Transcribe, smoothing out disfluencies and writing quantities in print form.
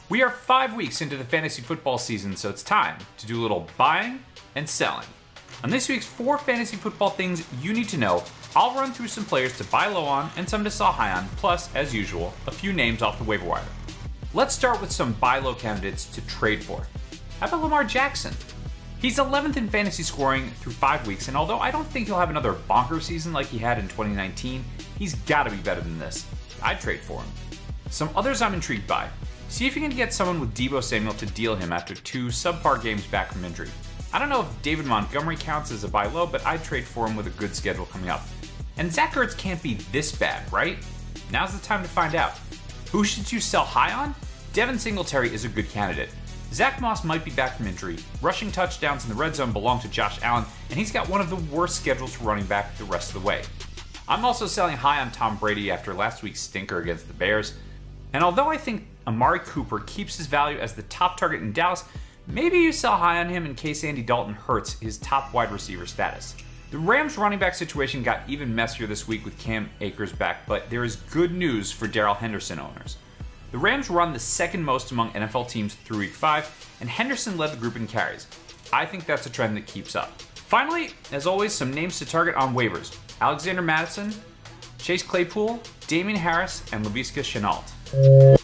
We are 5 weeks into the fantasy football season, so it's time to do a little buying and selling. On this week's 4 fantasy football things you need to know, I'll run through some players to buy low on and some to sell high on, plus, as usual, a few names off the waiver wire. Let's start with some buy low candidates to trade for. How about Lamar Jackson? He's 11th in fantasy scoring through 5 weeks, and although I don't think he'll have another bonker season like he had in 2019, he's gotta be better than this. I'd trade for him. Some others I'm intrigued by. See if you can get someone with Deebo Samuel to deal him after 2 subpar games back from injury. I don't know if David Montgomery counts as a buy low, but I'd trade for him with a good schedule coming up. And Zach Ertz can't be this bad, right? Now's the time to find out. Who should you sell high on? Devin Singletary is a good candidate. Zach Moss might be back from injury, rushing touchdowns in the red zone belong to Josh Allen, and he's got one of the worst schedules for running back the rest of the way. I'm also selling high on Tom Brady after last week's stinker against the Bears, and although I think Amari Cooper keeps his value as the top target in Dallas, maybe you sell high on him in case Andy Dalton hurts his top wide receiver status. The Rams running back situation got even messier this week with Cam Akers back, but there is good news for Darrell Henderson owners. The Rams run the second most among NFL teams through week 5, and Henderson led the group in carries. I think that's a trend that keeps up. Finally, as always, some names to target on waivers. Alexander Madison, Chase Claypool, Damian Harris, and Laviska Shenault.